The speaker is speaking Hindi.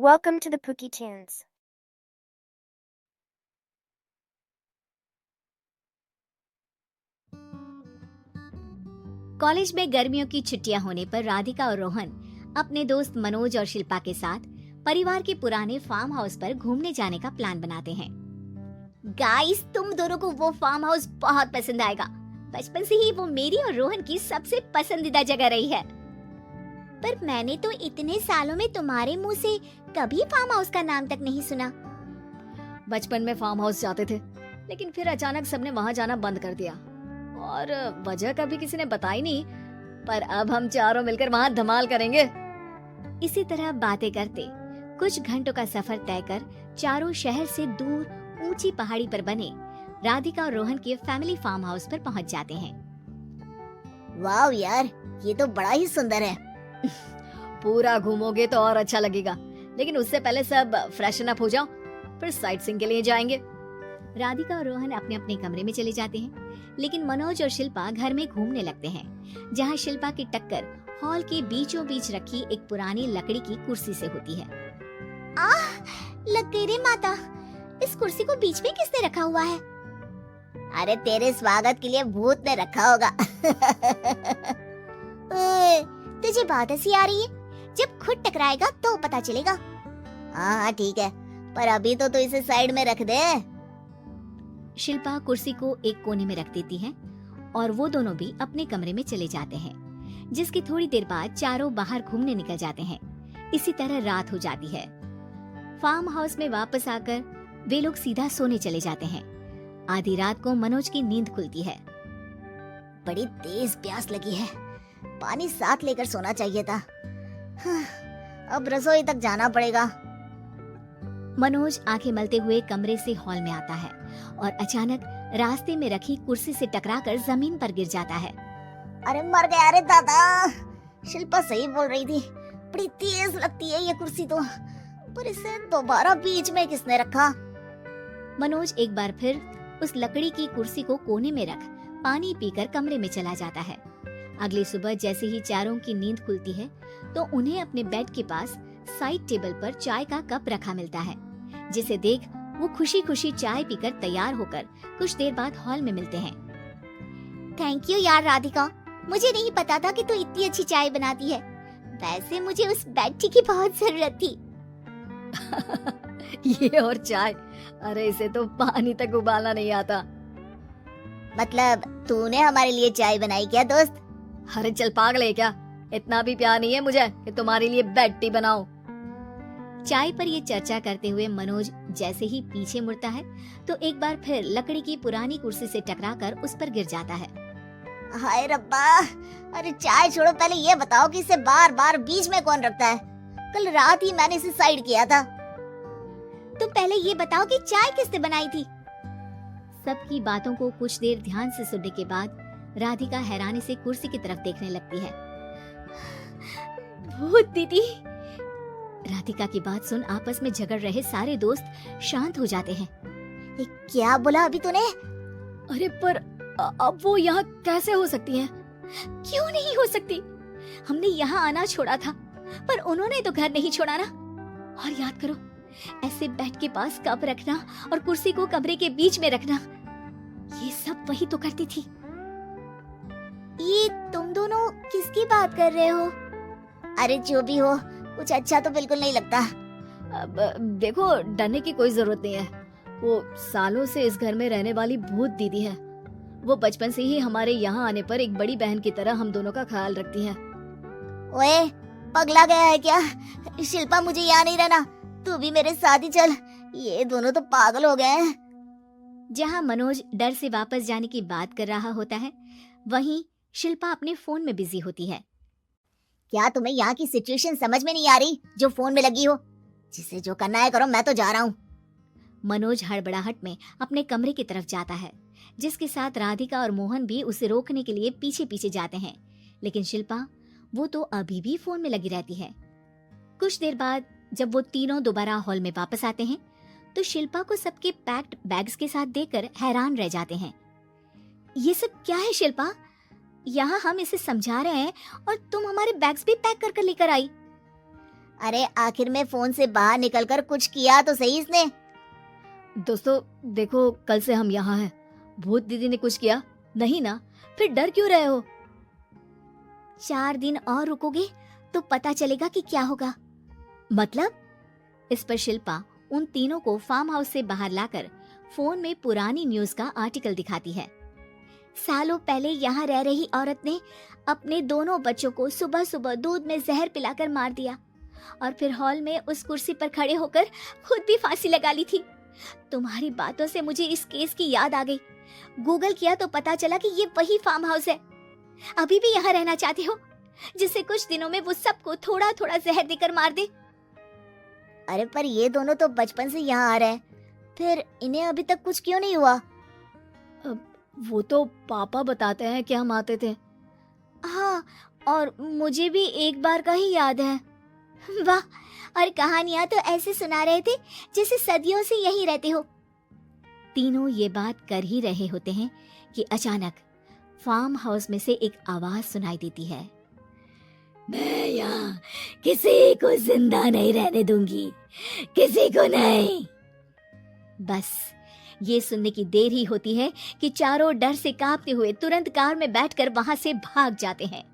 Welcome to the Pookie Tunes. College में गर्मियों की छुट्टियां होने पर राधिका और रोहन अपने दोस्त मनोज और शिल्पा के साथ परिवार के पुराने फार्म हाउस पर घूमने जाने का प्लान बनाते हैं। गाइस, तुम दोनों को वो फार्म हाउस बहुत पसंद आएगा। बचपन से ही वो मेरी और रोहन की सबसे पसंदीदा जगह रही है। पर मैंने तो इतने सालों में तुम्हारे मुंह से कभी फार्म हाउस का नाम तक नहीं सुना। बचपन में फार्म हाउस जाते थे, लेकिन फिर अचानक सबने वहाँ जाना बंद कर दिया और वजह कभी किसी ने बताई नहीं। पर अब हम चारों मिलकर वहाँ धमाल करेंगे। इसी तरह बातें करते कुछ घंटों का सफर तय कर चारों शहर से दूर ऊंची पहाड़ी पर बने राधिका और रोहन के फैमिली फार्म हाउस पर पहुंच जाते हैं। वाह यार, ये तो बड़ा ही सुंदर है। पूरा घूमोगे तो और अच्छा लगेगा, लेकिन उससे पहले सब फ्रेशन अप हो जाओ, फिर साइट सीइंग के लिए जाएंगे। राधिका और रोहन अपने अपने कमरे में चले जाते हैं, लेकिन मनोज और शिल्पा घर में घूमने लगते हैं, जहाँ शिल्पा की टक्कर हॉल के बीचों बीच रखी एक पुरानी लकड़ी की कुर्सी से होती है। आह, लग गई रे माता, इस कुर्सी को बीच में किसने रखा हुआ है? अरे तेरे स्वागत के लिए भूत ने रखा होगा। ओए, तुझे बात ऐसी आ रही है? जब खुद टकराएगा तो पता चलेगा। हाँ ठीक है, पर अभी तो तू इसे साइड में रख दे। शिल्पा कुर्सी को एक कोने में रख देती है और वो दोनों भी अपने कमरे में चले जाते हैं, जिसकी थोड़ी देर बाद चारों बाहर घूमने निकल जाते हैं। इसी तरह रात हो जाती है। फार्म हाउस में वापस आकर वे लोग सीधा सोने चले जाते हैं। आधी रात को मनोज की नींद खुलती है। बड़ी तेज प्यास लगी है, पानी साथ लेकर सोना चाहिए था। हाँ, अब रसोई तक जाना पड़ेगा। मनोज आंखें मलते हुए कमरे से हॉल में आता है और अचानक रास्ते में रखी कुर्सी से टकराकर जमीन पर गिर जाता है। अरे मर गया रे दादा। शिल्पा सही बोल रही थी, बड़ी तेज लगती है ये कुर्सी तो, पर इसे दोबारा बीच में किसने रखा? मनोज एक बार फिर उस लकड़ी की कुर्सी को कोने में रख पानी पीकर कमरे में चला जाता है। अगली सुबह जैसे ही चारों की नींद खुलती है तो उन्हें अपने बेड के पास साइड टेबल पर चाय का कप रखा मिलता है, जिसे देख वो खुशी खुशी चाय पीकर तैयार होकर कुछ देर बाद हॉल में मिलते हैं। थैंक यू यार राधिका, मुझे नहीं पता था कि तू इतनी अच्छी चाय बनाती है। वैसे मुझे उस बेड टी की बहुत जरूरत थी। ये और चाय, अरे इसे तो पानी तक उबालना नहीं आता। मतलब तूने हमारे लिए चाय बनाई क्या दोस्त? अरे चल पागल है क्या, इतना भी प्यार नहीं है मुझे कि तुम्हारे लिए बेड टी बनाऊं। चाय पर ये चर्चा करते हुए मनोज जैसे ही पीछे मुड़ता है तो एक बार फिर लकड़ी की पुरानी कुर्सी से टकराकर उस पर गिर जाता है। हाय रब्बा, अरे चाय छोड़ो, पहले ये बताओ कि इसे बार बार बीच में कौन रखता है? कल रात ही मैंने इसे साइड किया था। तुम पहले ये बताओ कि चाय किसने बनाई थी? सबकी बातों को कुछ देर ध्यान से सुनने के बाद राधिका हैरानी से कुर्सी की तरफ देखने लगती है। भूत दीदी। राधिका की बात सुन आपस में झगड़ रहे सारे दोस्त शांत हो जाते हैं। ये क्या बोला अभी तूने? अरे पर अब वो यहाँ कैसे हो सकती हैं? क्यों नहीं हो सकती? हमने यहाँ आना छोड़ा था, पर उन्होंने तो घर नहीं छोड़ा ना। और याद करो, ऐसे बेड के पास कप रखना और कुर्सी को कमरे के बीच में रखना, ये सब वही तो करती थी। ये तुम दोनों किसकी बात कर रहे हो? अरे जो भी हो, कुछ अच्छा तो बिल्कुल नहीं लगता। अब देखो, डरने की कोई जरूरत नहीं है। वो सालों से इस घर में रहने वाली भूत दीदी है। वो बचपन से ही हमारे यहाँ आने पर एक बड़ी बहन की तरह हम दोनों का ख्याल रखती है। ओए, पगला गया है क्या? शिल्पा, मुझे यहाँ नहीं रहना, तू भी मेरे साथ ही चल। ये दोनों तो पागल हो गए हैं। जहाँ मनोज डर से वापस जाने की बात कर रहा होता है, वहीं शिल्पा अपने फोन में बिजी होती है। क्या तुम्हें यहाँ की सिचुएशन समझ में नहीं आ रही जो फोन में लगी हो? जिसे जो करना है करो, मैं तो जा रहा हूँ। मनोज हड़बड़ाहट में अपने कमरे की तरफ जाता है, जिसके साथ राधिका और मोहन भी उसे रोकने के लिए पीछे पीछे जाते हैं। लेकिन शिल्पा, वो तो अभी भी फोन में लगी रहती है। कुछ देर बाद जब वो तीनों दोबारा हॉल में वापस आते हैं तो शिल्पा को सबके पैक्ड बैग्स के साथ देखकर हैरान रह जाते हैं। ये सब क्या है शिल्पा? यहाँ हम इसे समझा रहे हैं और तुम हमारे बैग्स भी पैक कर कर लेकर आई। अरे आखिर में फोन से बाहर निकलकर कुछ किया तो सही इसने। दोस्तों देखो, कल से हम यहाँ हैं। भूत दीदी ने कुछ किया नहीं ना? फिर डर क्यों रहे हो? 4 दिन और रुकोगे तो पता चलेगा कि क्या होगा। मतलब? इस पर शिल्पा उन तीनों को फार्म हाउस से बाहर लाकर फोन में पुरानी न्यूज का आर्टिकल दिखाती है। सालों पहले यहाँ रह रही औरत ने अपने दोनों बच्चों को सुबह सुबह दूध में जहर पिलाकर मार दिया और फिर हॉल में उस कुर्सी पर खड़े होकर खुद भी फांसी लगा ली थी। तुम्हारी बातों से मुझे इस केस की याद आ गई। गूगल किया तो पता चला कि ये वही फार्म हाउस है। अभी भी यहाँ रहना चाहते हो, जिससे कुछ दिनों में वो सबको थोड़ा थोड़ा जहर देकर मार दे? अरे पर ये दोनों तो बचपन से यहाँ आ रहे हैं, फिर इन्हें अभी तक कुछ क्यों नहीं हुआ? वो तो पापा बताते हैं कि हम आते थे। हाँ, और मुझे भी एक बार का ही याद है। वाह, और कहानियां तो ऐसे सुना रहे थे जैसे सदियों से यही रहते हो। तीनों ये बात कर ही रहे होते हैं कि अचानक फार्म हाउस में से एक आवाज सुनाई देती है। मैं यहाँ किसी को जिंदा नहीं रहने दूंगी, किसी को नहीं। बस ये सुनने की देर ही होती है कि चारों डर से कांपते हुए तुरंत कार में बैठकर वहां से भाग जाते हैं।